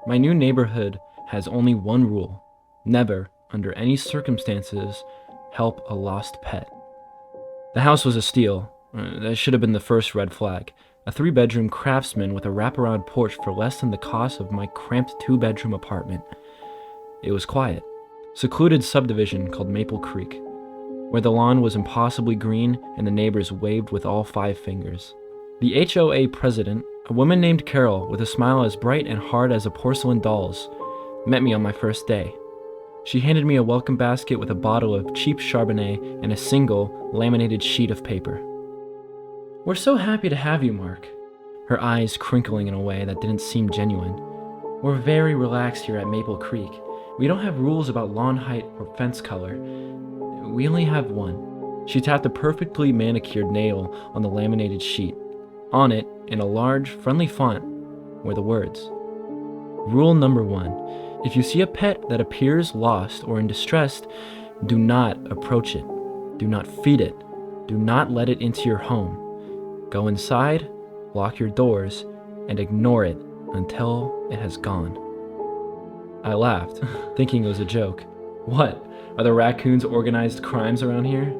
My new neighborhood has only one rule: never, under any circumstances, help a lost pet. The house was a steal. That should have been the first red flag. A 3-bedroom craftsman with a wraparound porch for less than the cost of my cramped 2-bedroom apartment. It was quiet. Secluded subdivision called Maple Creek, where the lawn was impossibly green and the neighbors waved with all 5 fingers. The HOA president, a woman named Carol with a smile as bright and hard as a porcelain doll's, met me on my first day. She handed me a welcome basket with a bottle of cheap Chardonnay and a single, laminated sheet of paper. "We're so happy to have you, Mark," her eyes crinkling in a way that didn't seem genuine. "We're very relaxed here at Maple Creek. We don't have rules about lawn height or fence color. We only have one." She tapped a perfectly manicured nail on the laminated sheet. On it, in a large, friendly font, were the words: "Rule number 1. If you see a pet that appears lost or in distress, do not approach it. Do not feed it. Do not let it into your home. Go inside, lock your doors, and ignore it until it has gone." I laughed, thinking it was a joke. "What? Are the raccoons organized crimes around here?"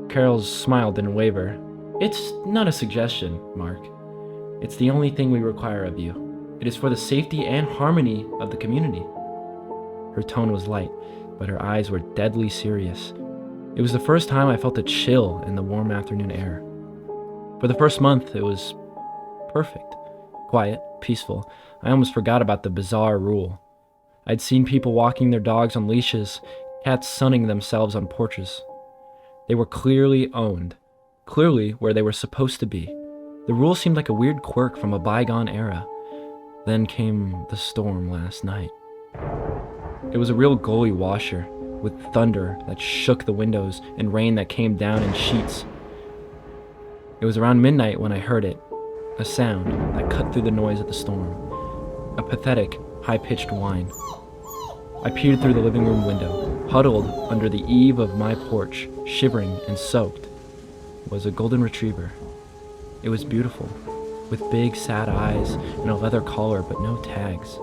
Carol's smile didn't waver. "It's not a suggestion, Mark. It's the only thing we require of you. It is for the safety and harmony of the community." Her tone was light, but her eyes were deadly serious. It was the first time I felt a chill in the warm afternoon air. For the first month, it was perfect. Quiet, peaceful. I almost forgot about the bizarre rule. I'd seen people walking their dogs on leashes, cats sunning themselves on porches. They were clearly owned, clearly where they were supposed to be. The rule seemed like a weird quirk from a bygone era. Then came the storm last night. It was a real gully washer, with thunder that shook the windows and rain that came down in sheets. It was around midnight when I heard it, a sound that cut through the noise of the storm, a pathetic, high-pitched whine. I peered through the living room window. Huddled under the eave of my porch, shivering and soaked, was a golden retriever. It was beautiful, with big, sad eyes and a leather collar but no tags.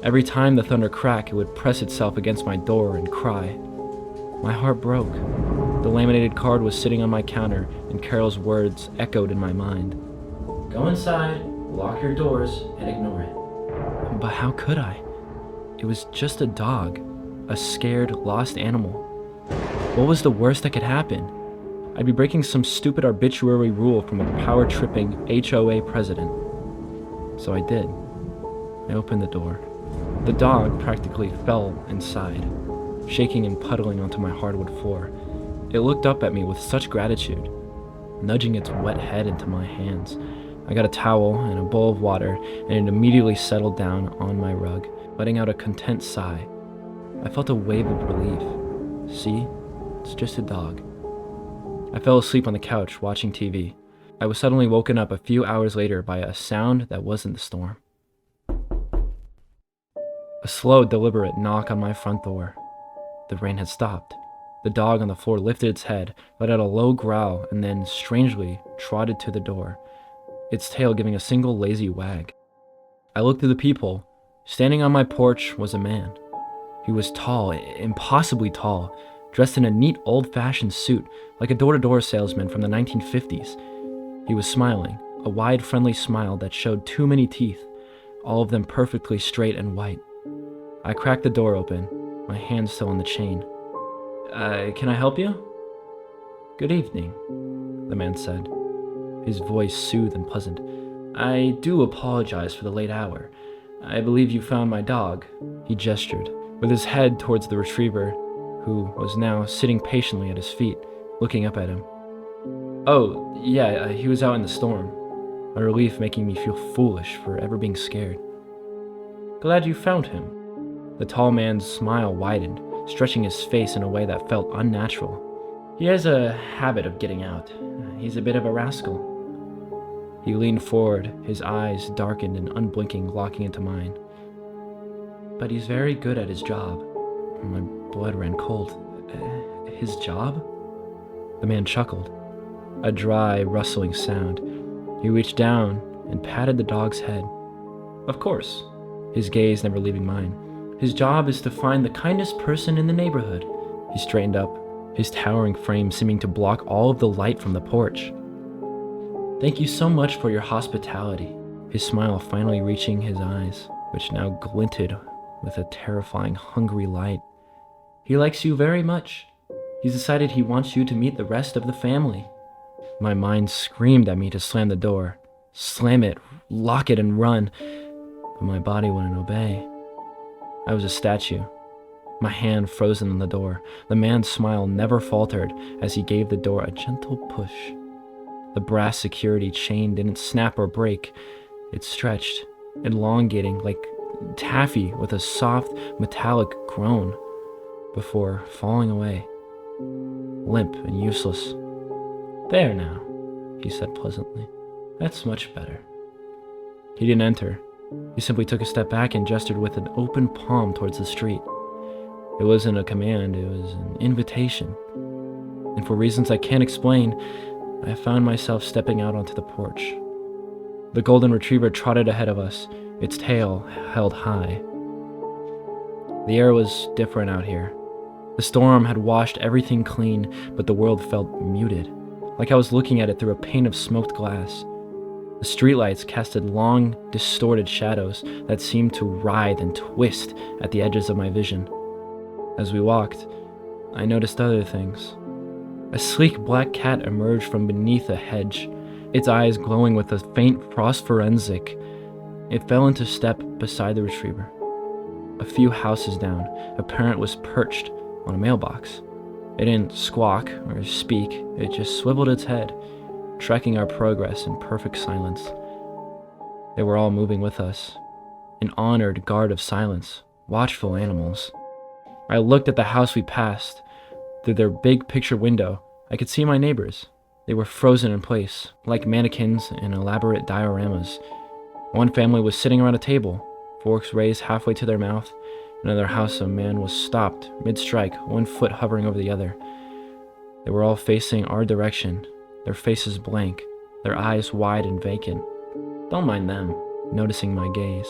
Every time the thunder cracked, it would press itself against my door and cry. My heart broke. The laminated card was sitting on my counter, and Carol's words echoed in my mind. "Go inside, lock your doors, and ignore it." But how could I? It was just a dog, a scared, lost animal. What was the worst that could happen? I'd be breaking some stupid arbitrary rule from a power-tripping HOA president. So I did. I opened the door. The dog practically fell inside, shaking and puddling onto my hardwood floor. It looked up at me with such gratitude, nudging its wet head into my hands. I got a towel and a bowl of water, and it immediately settled down on my rug, letting out a content sigh. I felt a wave of relief. See? It's just a dog. I fell asleep on the couch watching TV. I was suddenly woken up a few hours later by a sound that wasn't the storm. A slow, deliberate knock on my front door. The rain had stopped. The dog on the floor lifted its head, let out a low growl, and then, strangely, trotted to the door, its tail giving a single lazy wag. I looked through the peephole. Standing on my porch was a man. He was tall, impossibly tall, dressed in a neat old-fashioned suit, like a door-to-door salesman from the 1950s. He was smiling, a wide, friendly smile that showed too many teeth, all of them perfectly straight and white. I cracked the door open, my hand still on the chain. Can I help you?" "Good evening," the man said, his voice soothed and pleasant. "I do apologize for the late hour. I believe you found my dog." He gestured, with his head towards the retriever, who was now sitting patiently at his feet, looking up at him. "Oh, yeah, he was out in the storm." My relief making me feel foolish for ever being scared. "Glad you found him." The tall man's smile widened, stretching his face in a way that felt unnatural. "He has a habit of getting out. He's a bit of a rascal." He leaned forward, his eyes darkened and unblinking, locking into mine. "But he's very good at his job." My blood ran cold. His job? The man chuckled. A dry, rustling sound. He reached down and patted the dog's head. "Of course. his gaze never leaving mine. His job is to find the kindest person in the neighborhood. He straightened up, his towering frame seeming to block all of the light from the porch. Thank you so much for your hospitality, his smile finally reaching his eyes, which now glinted with a terrifying, hungry light. He likes you very much. He's decided he wants you to meet the rest of the family. My mind screamed at me to slam the door, slam it, lock it, and run, but my body wouldn't obey. I was a statue, my hand frozen on the door. The man's smile never faltered as he gave the door a gentle push. The brass security chain didn't snap or break. It stretched, elongating like taffy with a soft, metallic groan, before falling away, limp and useless. There now, he said pleasantly. That's much better. He didn't enter. He simply took a step back and gestured with an open palm towards the street. It wasn't a command, it was an invitation. And for reasons I can't explain, I found myself stepping out onto the porch. The golden retriever trotted ahead of us, its tail held high. The air was different out here. The storm had washed everything clean, but the world felt muted, like I was looking at it through a pane of smoked glass. The streetlights casted long, distorted shadows that seemed to writhe and twist at the edges of my vision. As we walked, I noticed other things. A sleek black cat emerged from beneath a hedge, its eyes glowing with a faint phosphorescence. It fell into step beside the retriever. A few houses down, a parent was perched on a mailbox. It didn't squawk or speak, it just swiveled its head, tracking our progress in perfect silence. They were all moving with us, an honored guard of silence, watchful animals. I looked at the house we passed. Through their big picture window, I could see my neighbors. They were frozen in place, like mannequins in elaborate dioramas. One family was sitting around a table, forks raised halfway to their mouth. In another house, a man was stopped mid-strike, one foot hovering over the other. They were all facing our direction, their faces blank, their eyes wide and vacant. Don't mind them, noticing my gaze.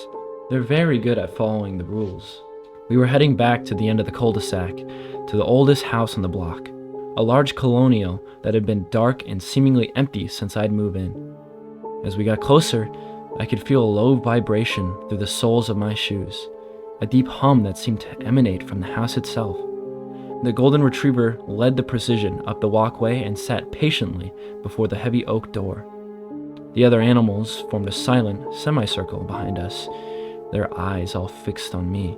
They're very good at following the rules. We were heading back to the end of the cul-de-sac, to the oldest house on the block, a large colonial that had been dark and seemingly empty since I'd moved in. As we got closer, I could feel a low vibration through the soles of my shoes, a deep hum that seemed to emanate from the house itself. The golden retriever led the precision up the walkway and sat patiently before the heavy oak door. The other animals formed a silent semicircle behind us, their eyes all fixed on me.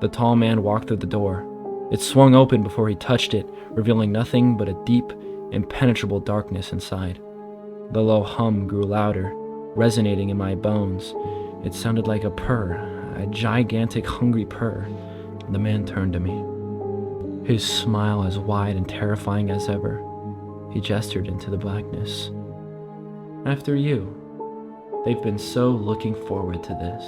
The tall man walked through the door. It swung open before he touched it, revealing nothing but a deep, impenetrable darkness inside. The low hum grew louder, resonating in my bones. It sounded like a purr, a gigantic, hungry purr. The man turned to me, his smile as wide and terrifying as ever. He gestured into the blackness. After you. They've been so looking forward to this.